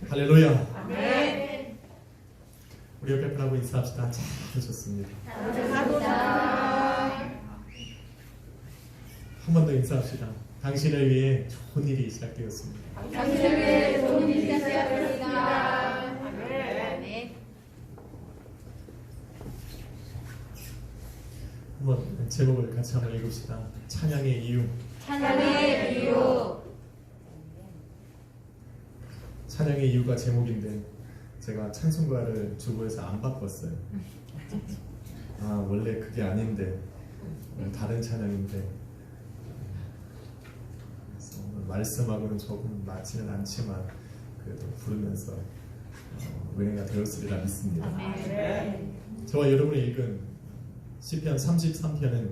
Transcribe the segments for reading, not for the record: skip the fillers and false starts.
할렐루야. 아멘. 우리 옆에 분하고 인사합시다. 잘 하셨습니다. 감사합니다. 한 번 더 인사합시다. 당신을 위해 좋은 일이 시작되었습니다. 당신을 위해 좋은 일이 시작되었습니다. 아멘. 한번 제목을 같이 한번 읽읍시다. 찬양의 이유. 찬양의 이유. 찬양의 이유가 제목인데 제가 찬송가를 주보에서 안 바꿨어요. 원래 그게 아닌데 다른 찬양인데 그래서 오늘 말씀하고는 조금 맞지는 않지만 그래도 부르면서 은혜가 되었으리라 믿습니다. 아멘. 저와 여러분이 읽은 시편 33편은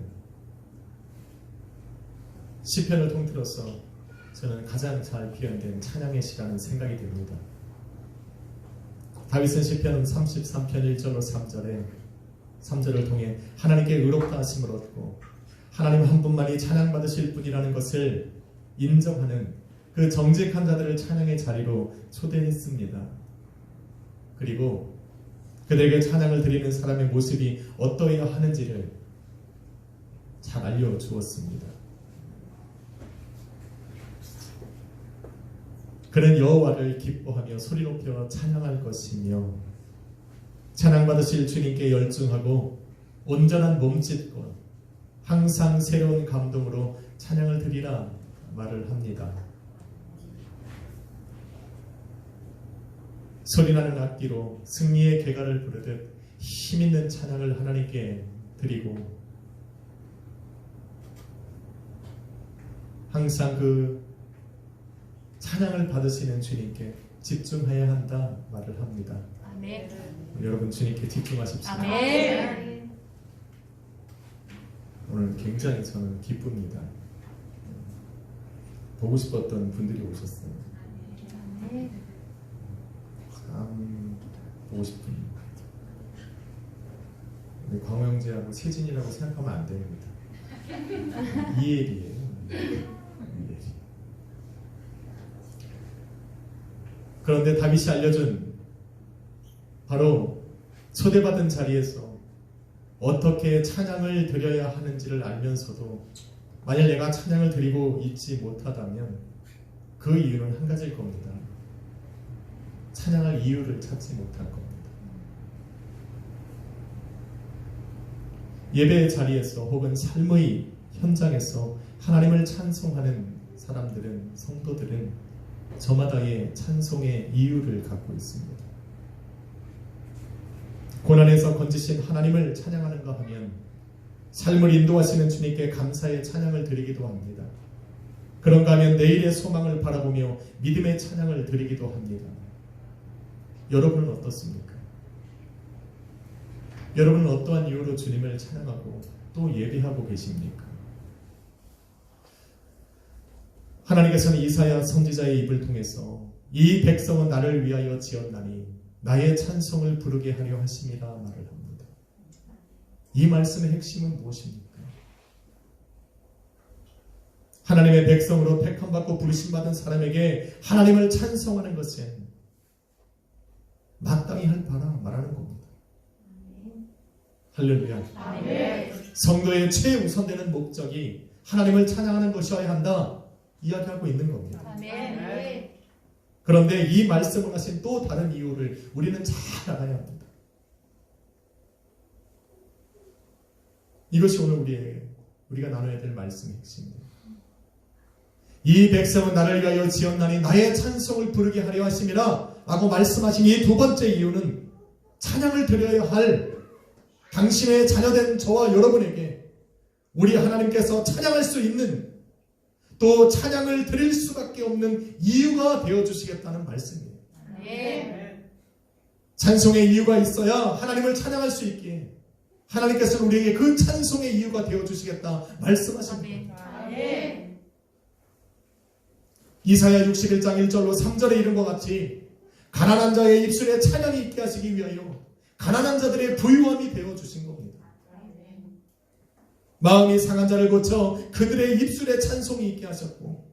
시편을 통틀어서 저는 가장 잘 표현된 찬양의 시라는 생각이 듭니다. 다윗은 시편 33편 1절로 3절을 통해 하나님께 의롭다 하심을 얻고 하나님 한 분만이 찬양받으실 분이라는 것을 인정하는 그 정직한 자들을 찬양의 자리로 초대했습니다. 그리고 그들에게 찬양을 드리는 사람의 모습이 어떠해야 하는지를 잘 알려주었습니다. 그는 여호와를 기뻐하며 소리 높여 찬양할 것이며 찬양받으실 주님께 열중하고 온전한 몸짓과 항상 새로운 감동으로 찬양을 드리라 말을 합니다. 소리나는 악기로 승리의 개가를 부르듯 힘있는 찬양을 하나님께 드리고 항상 그 찬양을 받으시는 주님께 집중해야 한다 말을 합니다. 아멘. 여러분 주님께 집중하십시오. 아멘. 오늘 굉장히 저는 기쁩니다. 보고 싶었던 분들이 오셨어요. 참 보고 싶은 우리 광호 형제하고 세진이라고 생각하면 안 됩니다. 이엘이에요. 그런데 다윗이 알려준 바로 초대받은 자리에서 어떻게 찬양을 드려야 하는지를 알면서도 만약 내가 찬양을 드리고 있지 못하다면 그 이유는 한 가지일 겁니다. 찬양할 이유를 찾지 못할 겁니다. 예배의 자리에서 혹은 삶의 현장에서 하나님을 찬송하는 사람들은, 성도들은 저마다의 찬송의 이유를 갖고 있습니다. 고난에서 건지신 하나님을 찬양하는가 하면 삶을 인도하시는 주님께 감사의 찬양을 드리기도 합니다. 그런가 하면 내일의 소망을 바라보며 믿음의 찬양을 드리기도 합니다. 여러분은 어떻습니까? 여러분은 어떠한 이유로 주님을 찬양하고 또 예배하고 계십니까? 하나님께서는 이사야 선지자의 입을 통해서 이 백성은 나를 위하여 지었나니 나의 찬송을 부르게 하려 하심이라 말을 합니다. 이 말씀의 핵심은 무엇입니까? 하나님의 백성으로 택함받고 부르심받은 사람에게 하나님을 찬송하는 것은 마땅히 할 바라 말하는 겁니다. 할렐루야. 아멘. 성도의 최우선되는 목적이 하나님을 찬양하는 것이어야 한다 이야기하고 있는 겁니다. 아멘. 그런데 이 말씀을 하신 또 다른 이유를 우리는 잘 알아야 합니다. 이것이 오늘 우리가 나눠야 될 말씀의 핵심입니다. 이 백성은 나를 위하여 지었나니 나의 찬송을 부르게 하려 하심이라 라고 말씀하신 이 두 번째 이유는 찬양을 드려야 할 당신의 자녀된 저와 여러분에게 우리 하나님께서 찬양할 수 있는 또 찬양을 드릴 수밖에 없는 이유가 되어주시겠다는 말씀이에요. 아멘. 찬송의 이유가 있어야 하나님을 찬양할 수 있기에 하나님께서는 우리에게 그 찬송의 이유가 되어주시겠다 말씀하십니다. 아멘. 이사야 61장 1절로 3절에 이른 것 같이 가난한 자의 입술에 찬양이 있게 하시기 위하여 가난한 자들의 부유함이 되어주신 겁니다. 마음이 상한 자를 고쳐 그들의 입술에 찬송이 있게 하셨고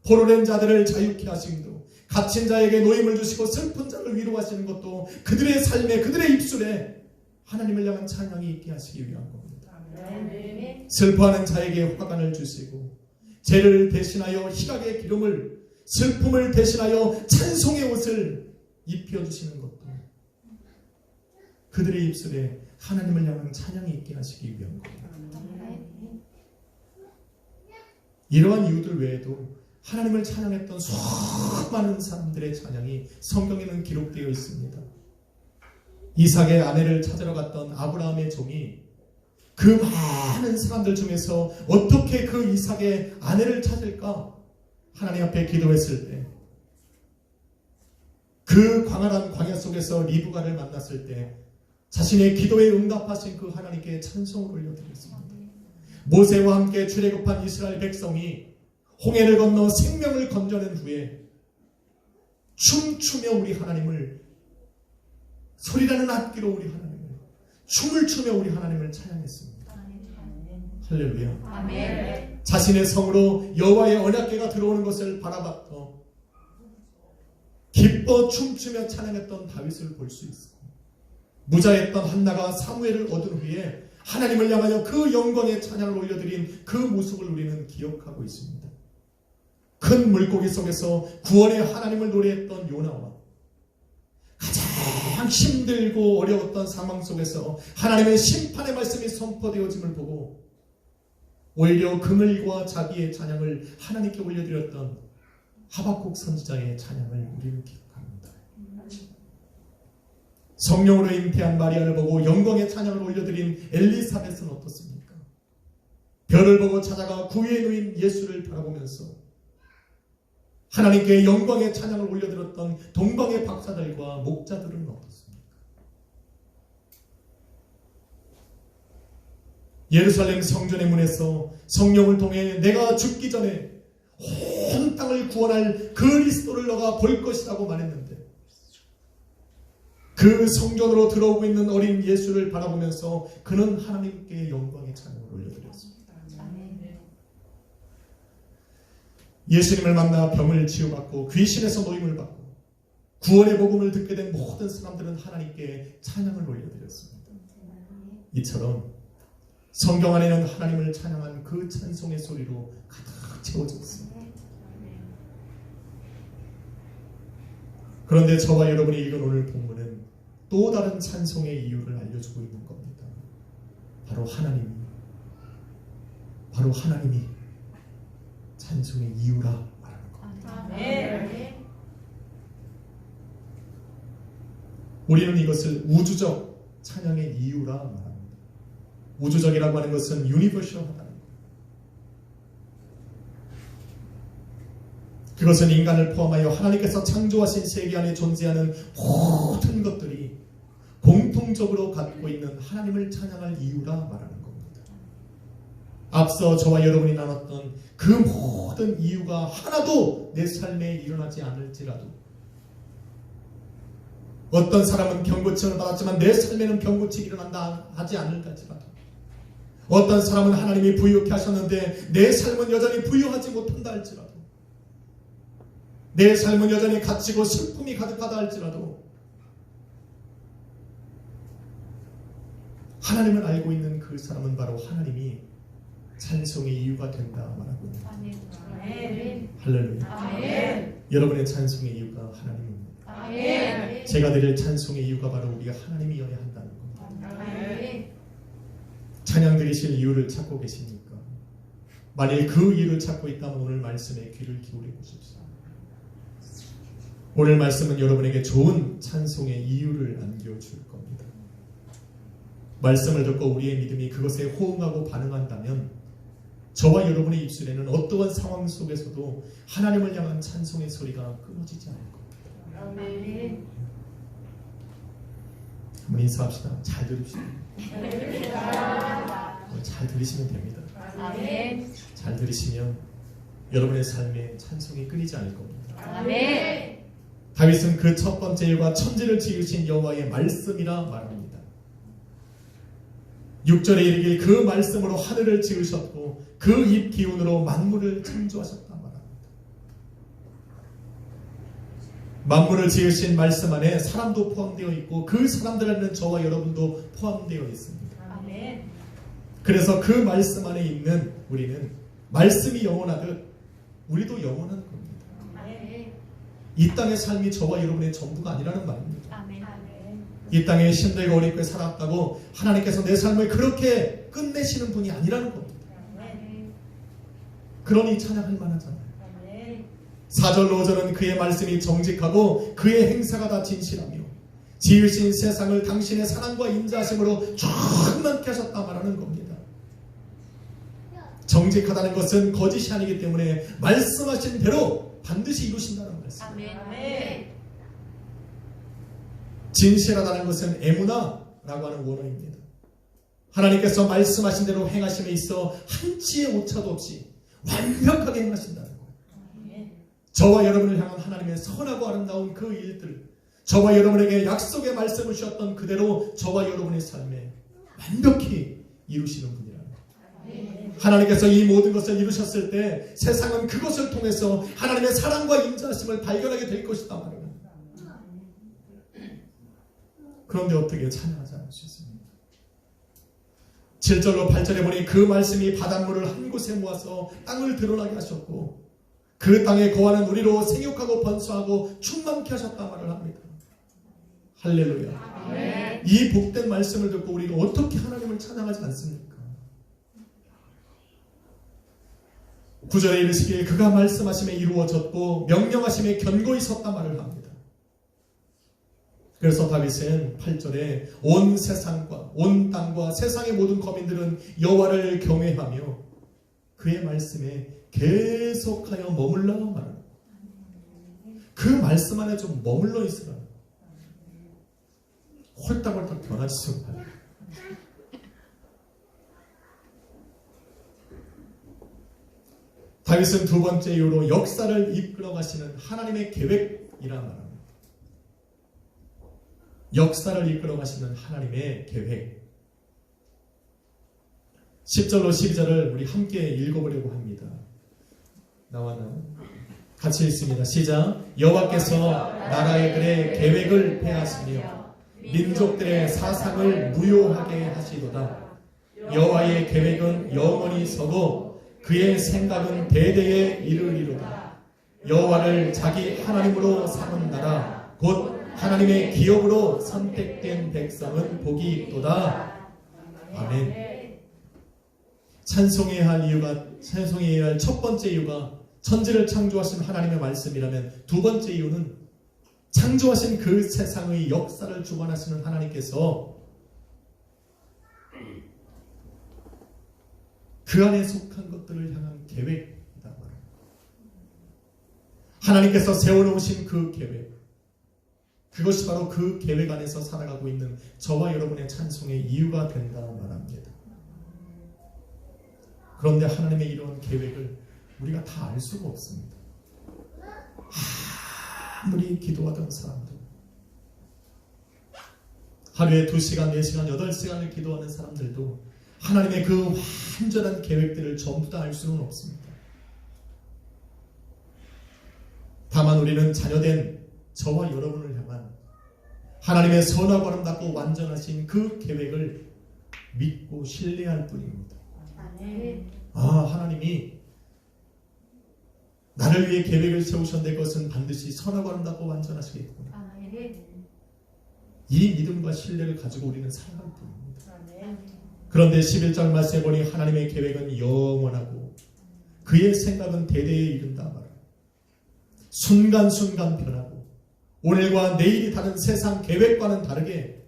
포로된 자들을 자유케 하심도 갇힌 자에게 노임을 주시고 슬픈 자를 위로하시는 것도 그들의 삶에 그들의 입술에 하나님을 향한 찬양이 있게 하시기 위한 겁니다. 아멘. 슬퍼하는 자에게 화관을 주시고 죄를 대신하여 희락의 기름을 슬픔을 대신하여 찬송의 옷을 입혀주시는 것도 그들의 입술에 하나님을 향한 찬양이 있게 하시기 위한 겁니다. 이러한 이유들 외에도 하나님을 찬양했던 수많은 사람들의 찬양이 성경에는 기록되어 있습니다. 이삭의 아내를 찾으러 갔던 아브라함의 종이 그 많은 사람들 중에서 어떻게 그 이삭의 아내를 찾을까 하나님 앞에 기도했을 때 그 광활한 광야 속에서 리브가를 만났을 때 자신의 기도에 응답하신 그 하나님께 찬송을 올려드렸습니다. 모세와 함께 출애굽한 이스라엘 백성이 홍해를 건너 생명을 건져낸 후에 춤추며 우리 하나님을 소리라는 악기로 우리 하나님을 춤을 추며 우리 하나님을 찬양했습니다. 할렐루야. 아멘. 자신의 성으로 여호와의 언약궤가 들어오는 것을 바라봤던 기뻐 춤추며 찬양했던 다윗을 볼 수 있습니다. 무자했던 한나가 사무엘을 얻은 후에 하나님을 향하여 그 영광의 찬양을 올려드린 그 모습을 우리는 기억하고 있습니다. 큰 물고기 속에서 구원의 하나님을 노래했던 요나와 가장 힘들고 어려웠던 상황 속에서 하나님의 심판의 말씀이 선포되어짐을 보고 오히려 그늘과 자비의 찬양을 하나님께 올려드렸던 하박국 선지자의 찬양을 우리는 기억합니다. 성령으로 잉태한 마리아를 보고 영광의 찬양을 올려드린 엘리사벳은 어떻습니까? 별을 보고 찾아가 구유에 누인 예수를 바라보면서 하나님께 영광의 찬양을 올려드렸던 동방의 박사들과 목자들은 어떻습니까? 예루살렘 성전의 문에서 성령을 통해 내가 죽기 전에 온 땅을 구원할 그리스도를 너가 볼 것이라고 말했는데 그 성전으로 들어오고 있는 어린 예수를 바라보면서 그는 하나님께 영광의 찬양을 올려드렸습니다. 예수님을 만나 병을 치유받고 귀신에서 노임을 받고 구원의 복음을 듣게 된 모든 사람들은 하나님께 찬양을 올려드렸습니다. 이처럼 성경 안에는 하나님을 찬양한 그 찬송의 소리로 가득 채워졌습니다. 그런데 저와 여러분이 읽은 오늘 본문은 또 다른 찬송의 이유를 알려주고 있는 겁니다. 바로 하나님이 찬송의 이유라 말하는 겁니다. 아멘. 우리는 이것을 우주적 찬양의 이유라 말합니다. 우주적이라고 하는 것은 유니버셜하다는 것. 그것은 인간을 포함하여 하나님께서 창조하신 세계 안에 존재하는 모든 것들이 공통적으로 갖고 있는 하나님을 찬양할 이유라 말하는 겁니다. 앞서 저와 여러분이 나눴던 그 모든 이유가 하나도 내 삶에 일어나지 않을지라도, 어떤 사람은 병고침을 받았지만 내 삶에는 병고침이 일어난다 하지 않을지라도, 어떤 사람은 하나님이 부유케 하셨는데 내 삶은 여전히 부유하지 못한다 할지라도, 내 삶은 여전히 갇히고 슬픔이 가득하다 할지라도 하나님을 알고 있는 그 사람은 바로 하나님이 찬송의 이유가 된다 말하고 있습니다. 아멘. 할렐루야. 아멘. 여러분의 찬송의 이유가 하나님입니다. 아멘. 제가 드릴 찬송의 이유가 바로 우리가 하나님이어야 한다는 겁니다. 아멘. 찬양 드리실 이유를 찾고 계십니까? 만일 그 이유를 찾고 있다면 오늘 말씀에 귀를 기울여 보십시오. 오늘 말씀은 여러분에게 좋은 찬송의 이유를 안겨줄 겁니다. 말씀을 듣고 우리의 믿음이 그것에 호응하고 반응한다면 저와 여러분의 입술에는 어떠한 상황 속에서도 하나님을 향한 찬송의 소리가 끊어지지 않을 겁니다. 아멘. 한번 인사합시다. 잘 들으시면 잘 들으시면 됩니다. 아멘. 잘 들으시면 여러분의 삶에 찬송이 끊이지 않을 겁니다. 아멘. 다윗은 그 첫 번째 일과 천지를 지으신 여호와의 말씀이라 말합니다. 6절에 이르길 그 말씀으로 하늘을 지으셨고 그 입 기운으로 만물을 창조하셨다 말합니다. 만물을 지으신 말씀 안에 사람도 포함되어 있고 그 사람들 안에는 저와 여러분도 포함되어 있습니다. 아멘. 그래서 그 말씀 안에 있는 우리는 말씀이 영원하듯 우리도 영원한 겁니다. 아멘. 이 땅의 삶이 저와 여러분의 전부가 아니라는 말입니다. 아멘. 아멘. 이 땅에 힘들고 어렵게 살았다고 하나님께서 내 삶을 그렇게 끝내시는 분이 아니라는 겁니다. 아멘. 그러니 찬양할 만하잖아요. 아멘. 4절 5절은 그의 말씀이 정직하고 그의 행사가 다 진실하며 지으신 세상을 당신의 사랑과 인자하심으로 충만케 하셨다 말하는 겁니다. 정직하다는 것은 거짓이 아니기 때문에 말씀하신 대로 반드시 이루신다는 말씀. 아멘. 아멘. 진실하다는 것은 에무나라고 하는 원어입니다. 하나님께서 말씀하신 대로 행하심에 있어 한치의 오차도 없이 완벽하게 행하신다는 거예요. 저와 여러분을 향한 하나님의 선하고 아름다운 그 일들, 저와 여러분에게 약속의 말씀을 주셨던 그대로 저와 여러분의 삶에 완벽히 이루시는 분이라는 거예요. 하나님께서 이 모든 것을 이루셨을 때 세상은 그것을 통해서 하나님의 사랑과 인자하심을 발견하게 될 것이다 말이에요. 그런데 어떻게 찬양하지 않을 수 있습니까? 7절로 8절에 보니 그 말씀이 바닷물을 한 곳에 모아서 땅을 드러나게 하셨고 그 땅에 거하는 우리로 생육하고 번성하고 충만케 하셨다 말을 합니다. 할렐루야. 아멘. 이 복된 말씀을 듣고 우리가 어떻게 하나님을 찬양하지 않습니까? 9절에 이르시길 그가 말씀하심에 이루어졌고 명령하심에 견고히 섰다 말을 합니다. 그래서 다윗은 8절에 온 세상과 온 땅과 세상의 모든 거민들은 여호와를 경외하며 그의 말씀에 계속하여 머물러 말합니다. 그 말씀 안에 좀 머물러 있으라. 홀딱홀딱 변하지 좀 말아요. 다윗은 두 번째 이유로 역사를 이끌어 가시는 하나님의 계획이라 말합니다. 역사를 이끌어 가시는 하나님의 계획. 10절로 12절을 우리 함께 읽어보려고 합니다. 나와는 같이 읽습니다. 시작. 여호와께서 나라의 글에 계획을 폐하시며 민족들의 사상을 무효하게 하시도다. 여호와의 계획은 영원히 서고 그의 생각은 대대에 이르리로다. 여호와를 자기 하나님으로 삼은 나라 곧 하나님의 기업으로 선택된 백성은 복이 있도다. 아멘. 찬송해야 할 첫 번째 이유가 천지를 창조하신 하나님의 말씀이라면 두 번째 이유는 창조하신 그 세상의 역사를 주관하시는 하나님께서 그 안에 속한 것들을 향한 계획이다 말합니다. 하나님께서 세워놓으신 그 계획, 그것이 바로 그 계획 안에서 살아가고 있는 저와 여러분의 찬송의 이유가 된다 말합니다. 그런데 하나님의 이런 계획을 우리가 다 알 수가 없습니다. 아무리 기도하던 사람들, 하루에 2시간, 4시간, 8시간을 기도하는 사람들도 하나님의 그 완전한 계획들을 전부 다 알 수는 없습니다. 다만 우리는 자녀된 저와 여러분을 향한 하나님의 선하고 아름답고 완전하신 그 계획을 믿고 신뢰할 뿐입니다. 하나님이 나를 위해 계획을 세우셨는데 그것은 반드시 선하고 아름답고 완전하시겠구나. 이 믿음과 신뢰를 가지고 우리는 살아갈 뿐입니다. 그런데 11절 말씀에 보니 하나님의 계획은 영원하고 그의 생각은 대대에 이른다 말합니다. 순간순간 변하고 오늘과 내일이 다른 세상 계획과는 다르게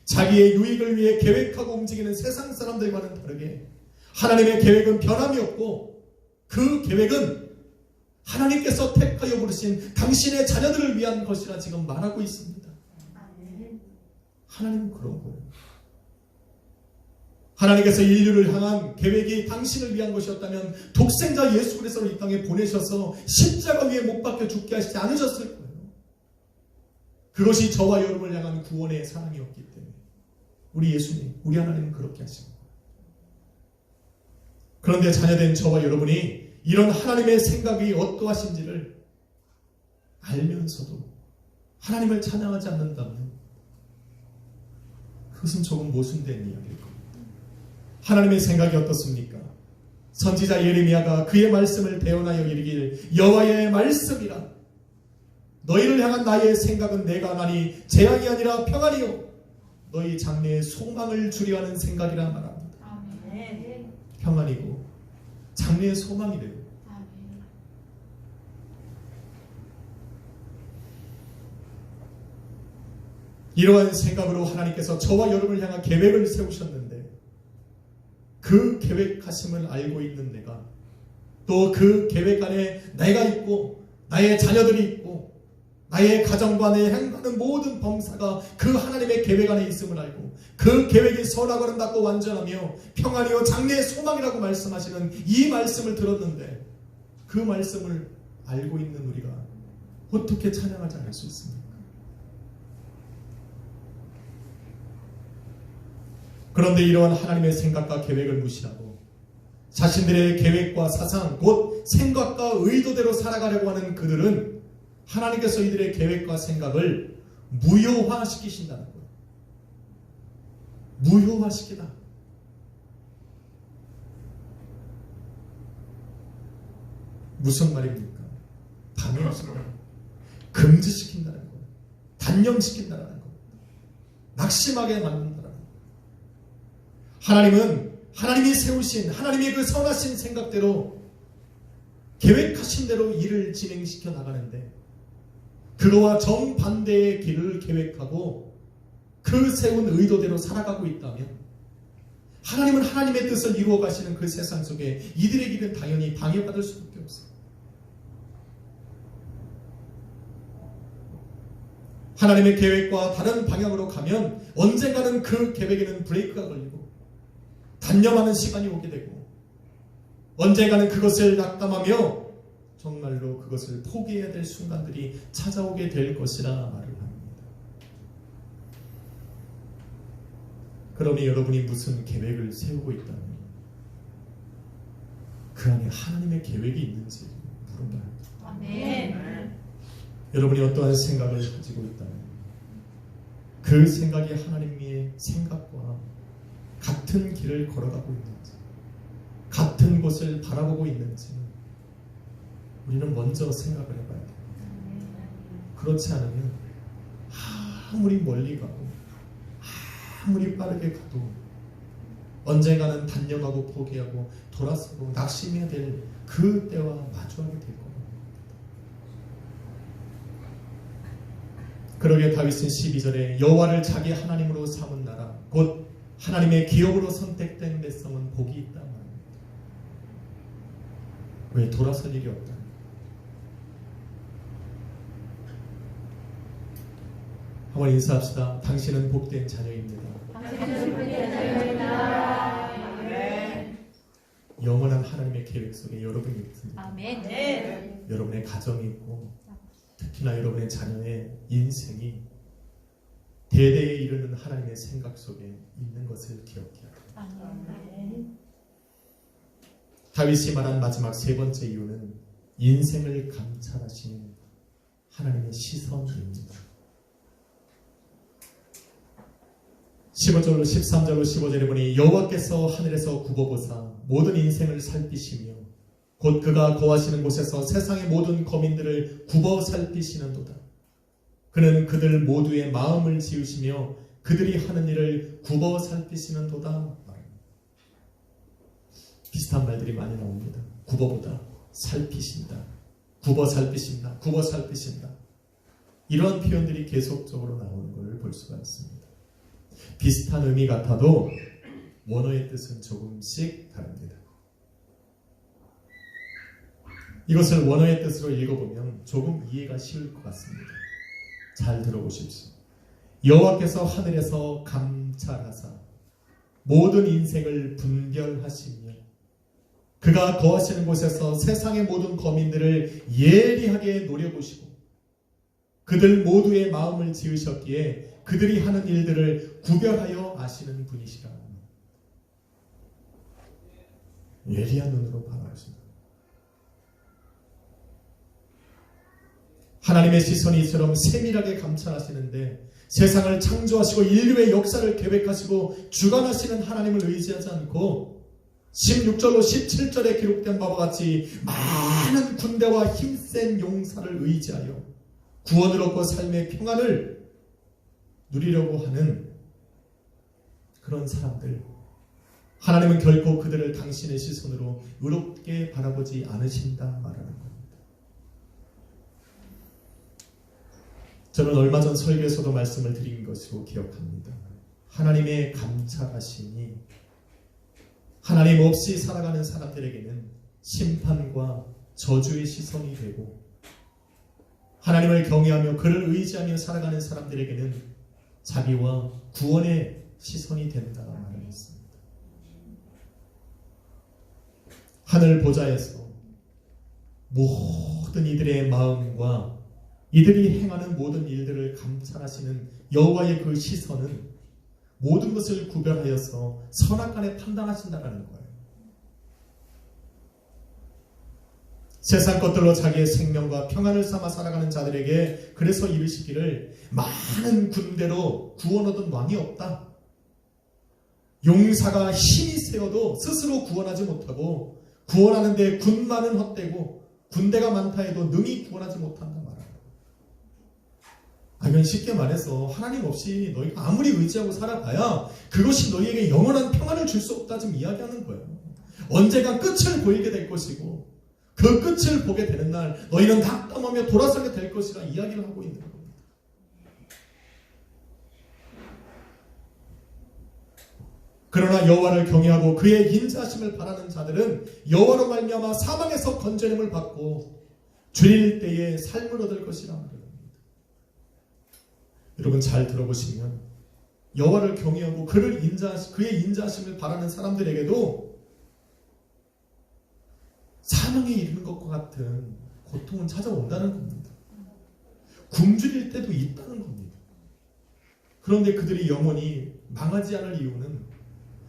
자기의 유익을 위해 계획하고 움직이는 세상 사람들과는 다르게 하나님의 계획은 변함이 없고 그 계획은 하나님께서 택하여 부르신 당신의 자녀들을 위한 것이라 지금 말하고 있습니다. 하나님은 그런 거예요. 하나님께서 인류를 향한 계획이 당신을 위한 것이었다면 독생자 예수 그리스도를 이 땅에 보내셔서 십자가 위에 못 박혀 죽게 하시지 않으셨을 거예요. 그것이 저와 여러분을 향한 구원의 사랑이었기 때문에 우리 예수님, 우리 하나님은 그렇게 하신 거예요. 그런데 자녀된 저와 여러분이 이런 하나님의 생각이 어떠하신지를 알면서도 하나님을 찬양하지 않는다면 그것은 조금 모순된 이야기일 겁니다. 하나님의 생각이 어떻습니까? 선지자 예레미야가 그의 말씀을 대언하여 이르기를 여호와의 말씀이라 너희를 향한 나의 생각은 내가 하나니 재앙이 아니라 평안이요 너희 장래에 소망을 주려 하는 생각이라 말합니다. 아멘. 평안이고 장래의 소망이래요. 아멘. 이러한 생각으로 하나님께서 저와 여러분을 향한 계획을 세우셨는데 그 계획하심을 알고 있는 내가 또 그 계획 안에 내가 있고 나의 자녀들이 있고 나의 가정과 내 행하는 모든 범사가 그 하나님의 계획 안에 있음을 알고 그 계획이 선하고 아름답고 완전하며 평안이요 장래의 소망이라고 말씀하시는 이 말씀을 들었는데 그 말씀을 알고 있는 우리가 어떻게 찬양하지 않을 수 있습니까? 그런데 이러한 하나님의 생각과 계획을 무시하고 자신들의 계획과 사상 곧 생각과 의도대로 살아가려고 하는 그들은 하나님께서 이들의 계획과 생각을 무효화시키신다는 거예요. 무효화시키다. 무슨 말입니까? 방해하신다는 거예요. 금지시킨다는 거예요. 단념시킨다는 거예요. 낙심하게 만든다는 거예요. 하나님은 하나님이 세우신 하나님의 그 선하신 생각대로 계획하신 대로 일을 진행시켜 나가는데 그거와 정반대의 길을 계획하고 그 세운 의도대로 살아가고 있다면 하나님은 하나님의 뜻을 이루어 가시는 그 세상 속에 이들의 길은 당연히 방해받을 수밖에 없어요. 하나님의 계획과 다른 방향으로 가면 언젠가는 그 계획에는 브레이크가 걸리고 단념하는 시간이 오게 되고 언젠가는 그것을 낙담하며 정말로 그것을 포기해야 될 순간들이 찾아오게 될 것이라 말을 합니다. 그러니 여러분이 무슨 계획을 세우고 있다면 그 안에 하나님의 계획이 있는지 물어봐야 합니다. 아멘. 여러분이 어떠한 생각을 가지고 있다면 그 생각이 하나님의 생각과 같은 길을 걸어가고 있는지 같은 곳을 바라보고 있는지 우리는 먼저 생각을 해봐야 돼요. 그렇지 않으면 아무리 멀리 가고 아무리 빠르게 가도 언젠가는 단념하고 포기하고 돌아서고 낙심해야 될 그 때와 마주하게 될 겁니다. 그러게 다윗은 12절에 여호와를 자기 하나님으로 삼은 나라 곧 하나님의 기업으로 선택된 백성은 복이 있다 말합니다. 왜 돌아설 일이 없다? 한번 인사합시다. 당신은 복된 자녀입니다. 당신은 복된 자녀입니다. 아멘. 영원한 하나님의 계획 속에 여러분이 있습니다. 아멘. 네. 여러분의 가정이 있고 특히나 여러분의 자녀의 인생이 대대에 이르는 하나님의 생각 속에 있는 것을 기억해야 합니다. 아멘. 다윗이 말한 마지막 세 번째 이유는 인생을 감찰하시는 하나님의 시선입니다. 15절로 13절로 15절에 보니 여호와께서 하늘에서 굽어보사 모든 인생을 살피시며 곧 그가 거하시는 곳에서 세상의 모든 거민들을 굽어 살피시는도다. 그는 그들 모두의 마음을 지으시며 그들이 하는 일을 굽어 살피시는도다. 비슷한 말들이 많이 나옵니다. 굽어보다, 살피신다, 굽어 살피신다, 굽어 살피신다. 이런 표현들이 계속적으로 나오는 것을 볼 수가 있습니다. 비슷한 의미 같아도 원어의 뜻은 조금씩 다릅니다. 이것을 원어의 뜻으로 읽어보면 조금 이해가 쉬울 것 같습니다. 잘 들어보십시오. 여호와께서 하늘에서 감찰하사 모든 인생을 분별하시며 그가 거하시는 곳에서 세상의 모든 거민들을 예리하게 노려보시고 그들 모두의 마음을 지으셨기에 그들이 하는 일들을 구별하여 아시는 분이시라. 예리한 눈으로 바라보신다. 하나님의 시선이 이처럼 세밀하게 감찰하시는데 세상을 창조하시고 인류의 역사를 계획하시고 주관하시는 하나님을 의지하지 않고 16절로 17절에 기록된 바와 같이 많은 군대와 힘센 용사를 의지하여 구원을 얻고 삶의 평안을 누리려고 하는 그런 사람들, 하나님은 결코 그들을 당신의 시선으로 의롭게 바라보지 않으신다 말하는 겁니다. 저는 얼마 전 설교에서도 말씀을 드린 것으로 기억합니다. 하나님의 감찰하심이 하나님 없이 살아가는 사람들에게는 심판과 저주의 시선이 되고, 하나님을 경외하며 그를 의지하며 살아가는 사람들에게는 자비와 구원의 시선이 된다 말했습니다. 하늘 보좌에서 모든 이들의 마음과 이들이 행하는 모든 일들을 감찰하시는 여호와의 그 시선은 모든 것을 구별하여서 선악간에 판단하신다는 거예요. 세상 것들로 자기의 생명과 평안을 삼아 살아가는 자들에게 그래서 이르시기를 많은 군대로 구원 얻은 왕이 없다. 용사가 힘이 세어도 스스로 구원하지 못하고 구원하는데 군마는 헛되고 군대가 많다 해도 능히 구원하지 못한다 말합니다. 이건 쉽게 말해서 하나님 없이 너희가 아무리 의지하고 살아봐야 그것이 너희에게 영원한 평안을 줄 수 없다 지금 이야기하는 거예요. 언젠가 끝을 보이게 될 것이고 그 끝을 보게 되는 날 너희는 낙담하며 돌아서게 될 것이라 이야기를 하고 있는 겁니다. 그러나 여호와를 경외하고 그의 인자하심을 바라는 자들은 여호와로 말미암아 사망에서 건져냄을 받고 주일 때에 삶을 얻을 것이라 말합니다. 여러분 잘 들어보시면 여호와를 경외하고 그의 인자하심을 바라는 사람들에게도 사망에 이르는 것과 같은 고통은 찾아온다는 겁니다. 굶주릴 때도 있다는 겁니다. 그런데 그들이 영원히 망하지 않을 이유는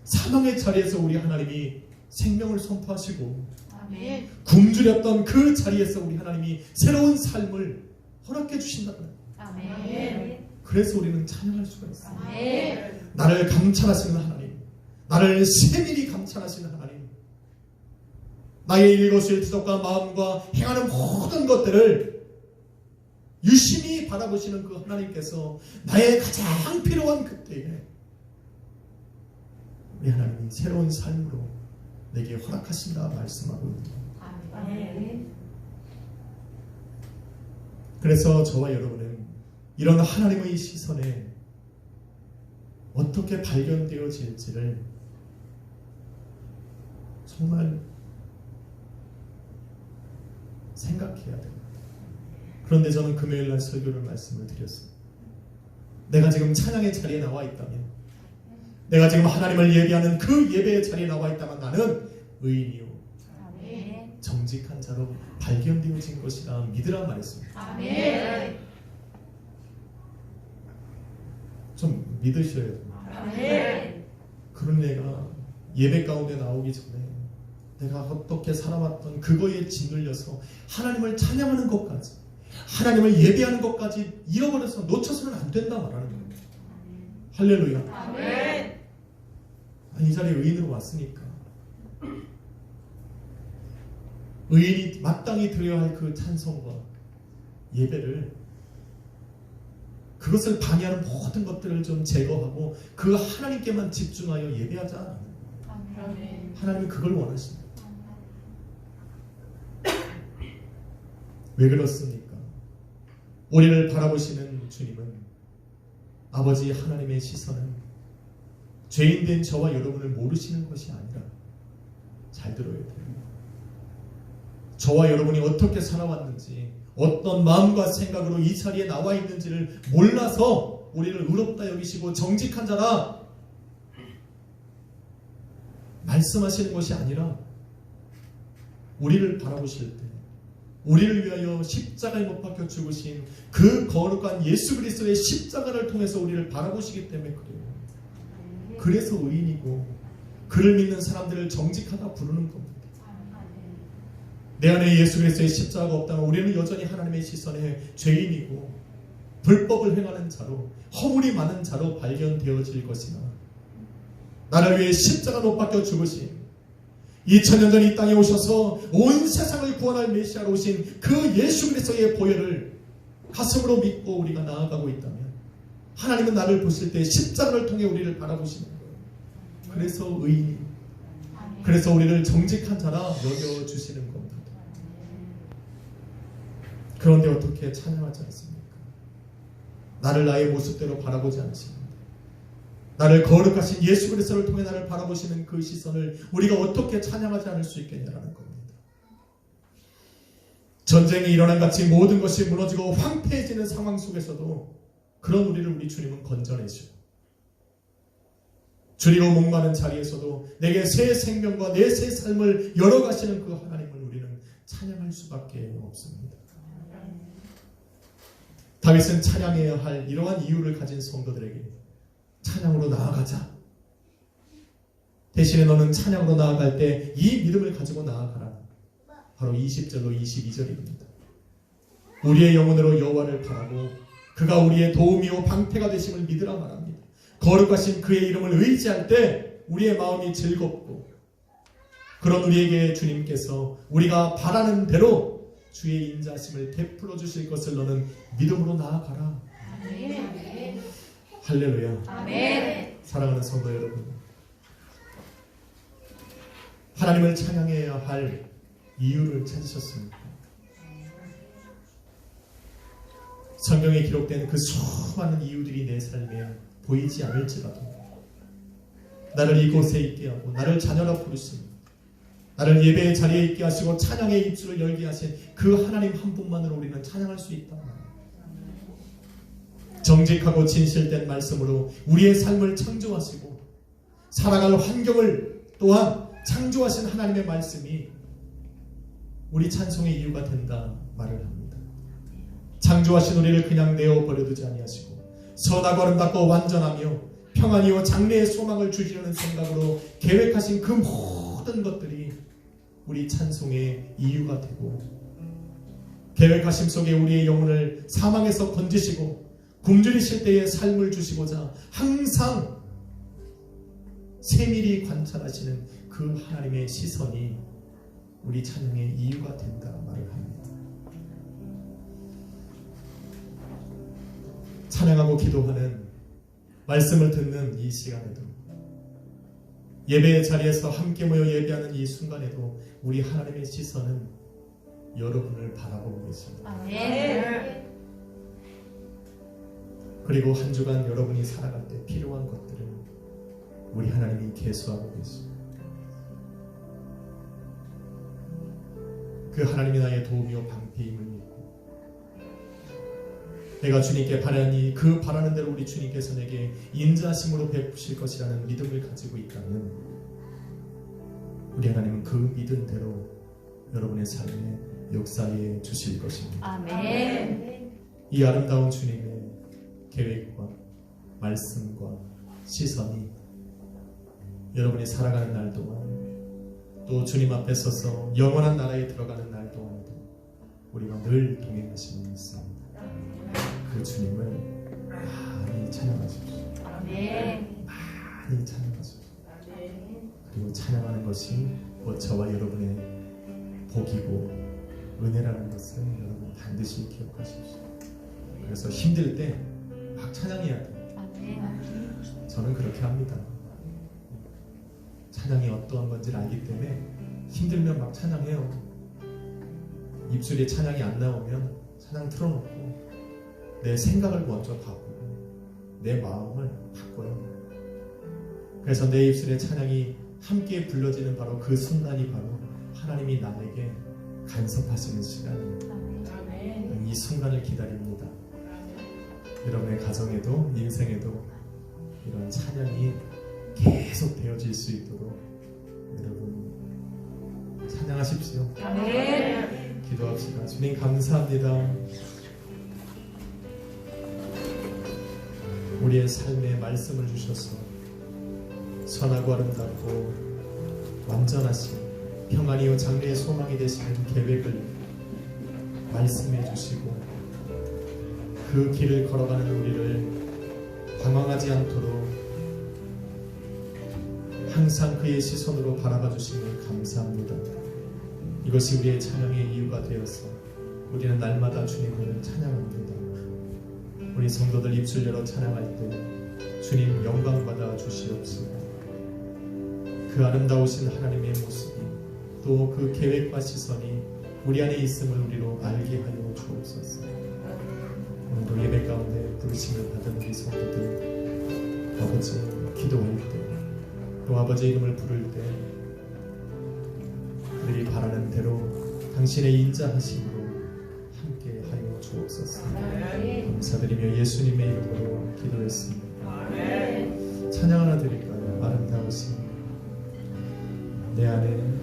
사망의 자리에서 우리 하나님이 생명을 선포하시고 아멘. 굶주렸던 그 자리에서 우리 하나님이 새로운 삶을 허락해 주신다는 거예요. 아멘. 그래서 우리는 찬양할 수가 있어요. 아멘. 나를 감찰하시는 하나님, 나를 세밀히 감찰하시는 하나님, 나의 일거수일투족과 마음과 행하는 모든 것들을 유심히 바라보시는 그 하나님께서 나의 가장 필요한 그때에 우리 하나님이 새로운 삶으로 내게 허락하신다 말씀하고 있습니다. 아멘. 그래서 저와 여러분은 이런 하나님의 시선에 어떻게 발견되어질지를 정말 생각해야 됩니다. 그런데 저는 금요일날 설교를 말씀을 드렸어요. 내가 지금 찬양의 자리에 나와 있다면, 내가 지금 하나님을 예배하는 그 예배의 자리에 나와 있다면 나는 의인이요 아멘. 정직한 자로 발견되어진 것이라 믿으라 말했습니다. 아멘. 좀 믿으셔야 돼요. 아멘. 그런 내가 예배 가운데 나오기 전에 내가 어떻게 살아왔던 그거에 짓눌려서 하나님을 찬양하는 것까지, 하나님을 예배하는 것까지 잃어버려서 놓쳐서는 안 된다 말하는 겁니다. 할렐루야. 아멘. 이 자리에 의인으로 왔으니까 의인이 마땅히 드려야 할 그 찬송과 예배를, 그것을 방해하는 모든 것들을 좀 제거하고 그 하나님께만 집중하여 예배하자. 아멘. 하나님은 그걸 원하십니다. 왜 그렇습니까? 우리를 바라보시는 주님은, 아버지 하나님의 시선은 죄인된 저와 여러분을 모르시는 것이 아니라, 잘 들어야 돼요, 저와 여러분이 어떻게 살아왔는지, 어떤 마음과 생각으로 이 자리에 나와 있는지를 몰라서 우리를 의롭다 여기시고 정직한 자라 말씀하시는 것이 아니라, 우리를 바라보실 때 우리를 위하여 십자가에 못 박혀 죽으신 그 거룩한 예수 그리스도의 십자가를 통해서 우리를 바라보시기 때문에 그래요. 그래서 의인이고 그를 믿는 사람들을 정직하다 부르는 겁니다. 내 안에 예수 그리스도의 십자가가 없다면 우리는 여전히 하나님의 시선에 죄인이고 불법을 행하는 자로 허물이 많은 자로 발견되어질 것이나 나를 위해 십자가 못 박혀 죽으신 2000년 전 이 땅에 오셔서 온 세상을 구원할 메시아로 오신 그 예수 그리스도의 보혈을 가슴으로 믿고 우리가 나아가고 있다면 하나님은 나를 보실 때 십자가를 통해 우리를 바라보시는 거예요. 그래서 의인, 그래서 우리를 정직한 자라 여겨주시는 겁니다. 그런데 어떻게 찬양하지 않습니까? 나를 나의 모습대로 바라보지 않으십니다. 나를 거룩하신 예수 그리스도를 통해 나를 바라보시는 그 시선을 우리가 어떻게 찬양하지 않을 수 있겠냐라는 겁니다. 전쟁이 일어난 같이 모든 것이 무너지고 황폐해지는 상황 속에서도 그런 우리를 우리 주님은 건져내시고 줄이고 목마른 자리에서도 내게 새 생명과 내 새 삶을 열어가시는 그 하나님을 우리는 찬양할 수밖에 없습니다. 다윗은 찬양해야 할 이러한 이유를 가진 성도들에게 찬양으로 나아가자. 대신에 너는 찬양으로 나아갈 때 이 믿음을 가지고 나아가라. 바로 20절로 22절입니다. 우리의 영혼으로 여호와를 바라고 그가 우리의 도움이요 방패가 되심을 믿으라 말합니다. 거룩하신 그의 이름을 의지할 때 우리의 마음이 즐겁고 그런 우리에게 주님께서 우리가 바라는 대로 주의 인자심을 베풀어 주실 것을 너는 믿음으로 나아가라. 아멘. 할렐루야. 아멘. 사랑하는 성도 여러분, 하나님을 찬양해야 할 이유를 찾으셨습니까? 성경에 기록된 그 수많은 이유들이 내 삶에 보이지 않을지라도 나를 이곳에 있게 하고 나를 자녀라 부르시니 나를 예배의 자리에 있게 하시고 찬양의 입술을 열게 하신 그 하나님 한 분만으로 우리는 찬양할 수 있다. 정직하고 진실된 말씀으로 우리의 삶을 창조하시고 살아갈 환경을 또한 창조하신 하나님의 말씀이 우리 찬송의 이유가 된다 말을 합니다. 창조하신 우리를 그냥 내어버려두지 아니하시고 선하고 아름답고 완전하며 평안이요 장래의 소망을 주시려는 생각으로 계획하신 그 모든 것들이 우리 찬송의 이유가 되고 계획하심 속에 우리의 영혼을 사망에서 건지시고 굶주리실 때의 삶을 주시고자 항상 세밀히 관찰하시는 그 하나님의 시선이 우리 찬양의 이유가 된다 말을 합니다. 찬양하고 기도하는 말씀을 듣는 이 시간에도 예배의 자리에서 함께 모여 예배하는 이 순간에도 우리 하나님의 시선은 여러분을 바라보고 계십니다. 아멘. 그리고 한 주간 여러분이 살아갈 때 필요한 것들을 우리 하나님이 계수하고 계십니다. 그 하나님이 나의 도움이요 방패임을 믿고 내가 주님께 바라니 그 바라는 대로 우리 주님께서 내게 인자하심으로 베푸실 것이라는 믿음을 가지고 있다면 우리 하나님은 그 믿음대로 여러분의 삶에 역사해 주실 것입니다. 아멘. 이 아름다운 주님의 계획과 말씀과 시선이 여러분이 살아가는 날 동안 또 주님 앞에 서서 영원한 나라에 들어가는 날 동안에도 우리가 늘 동행하시는 있습니다. 그 주님을 많이 찬양하십시오. 아멘. 많이 찬양하십시오. 그리고 찬양하는 것이 저와 여러분의 복이고 은혜라는 것을 여러분 반드시 기억하십시오. 그래서 힘들 때 막 찬양해야 돼요. 아멘. 저는 그렇게 합니다. 찬양이 어떠한 건지를 알기 때문에 힘들면 막 찬양해요. 입술에 찬양이 안 나오면 찬양 틀어놓고 내 생각을 먼저 바꾸고 내 마음을 바꿔요. 그래서 내 입술에 찬양이 함께 불러지는 바로 그 순간이 바로 하나님이 나에게 간섭하시는 시간입니다. 아멘. 이 순간을 기다립니다. 여러분의 가정에도 인생에도 이런 찬양이 계속 되어질 수 있도록 여러분 찬양하십시오. 아멘. 기도합시다. 주님 감사합니다. 우리의 삶에 말씀을 주셔서 선하고 아름답고 완전하신 평안이요 장래의 소망이 되시는 계획을 말씀해 주시고 그 길을 걸어가는 우리를 방황하지 않도록 항상 그의 시선으로 바라봐 주시니 감사합니다. 이것이 우리의 찬양의 이유가 되어서 우리는 날마다 주님을 찬양합니다. 우리 성도들 입술 열어 찬양할 때 주님 영광 받아 주시옵시고 그 아름다우신 하나님의 모습이 또 그 계획과 시선이 우리 안에 있음을 우리로 알게 하여 주옵소서. 오늘도 예배 가운데 부르심을 받은 우리 성도들 아버지 기도할 때 또 아버지 이름을 부를 때 그들이 바라는 대로 당신의 인자하심으로 함께 하여 주옵소서. 감사드리며 예수님의 이름으로 기도했습니다. 찬양 하나 드릴까요? 아름다우신 내 안에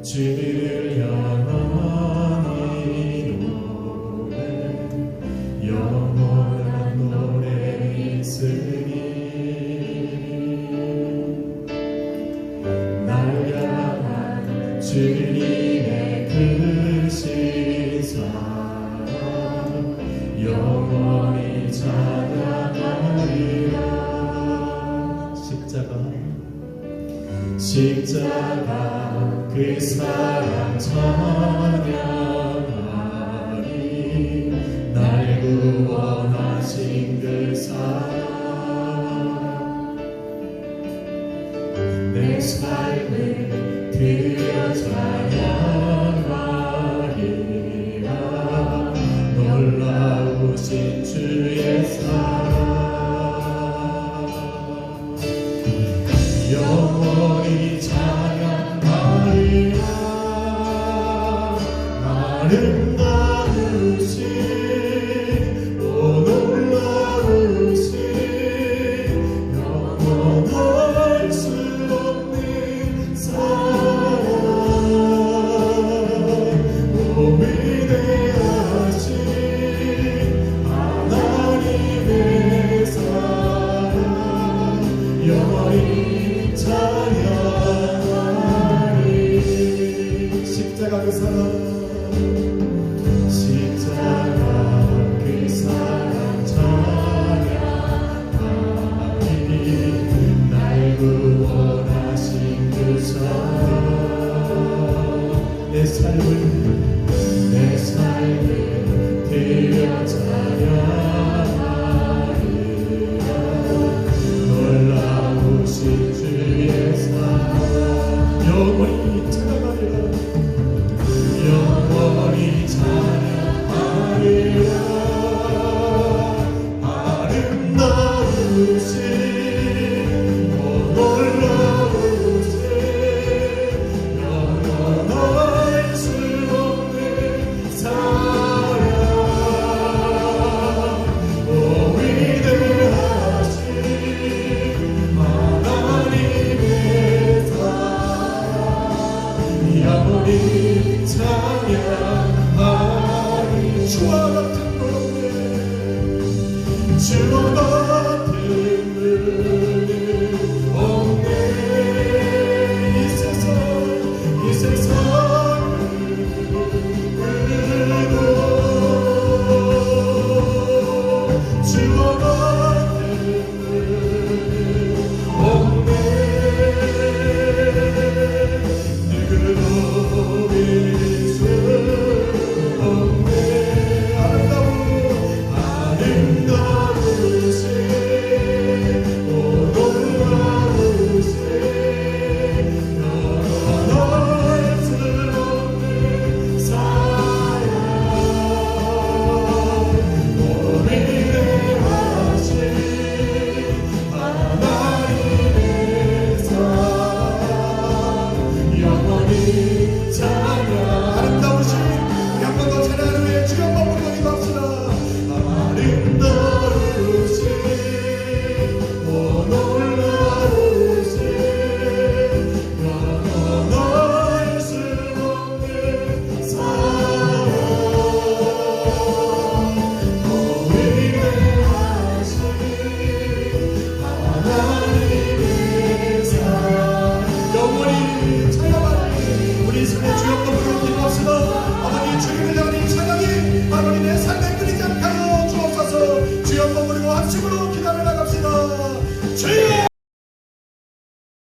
주를 향한 이 노래 영원한 노래 있으니 날 향한 주님의 크신 사랑 영원히 찬양하리라. 십자가 그 사랑 찬양하리. 날 구원하신 그 사랑 내 삶을 드려 찬양하리라. 놀라우신 주의 사랑 영원히 찬양하리라. 아름다우신 오 놀라우신 영원할 수 없는 사랑 오 위대하신 하나님의 사랑 영원히 찬양하리. 십자가 그 사랑 찬양하리. 날 구원하신 그 사랑 내 삶을 드려 찬양하리라. 놀라우신 주의 사랑 영원히 찬양하리라. 영원히 찬양하리라. 아름다우신 오 놀라우신 영원할 수 없는 사랑 오 위대하신 하나님의 사랑 영원히 찬양하리. 주와 같은 노래 주와 같은 은혜 없네. 이 세상 그리고 주와 같은 은혜 없네. 누구도 이길 수 없네. 아름다우신 오 주여 한번 부르고 합심으로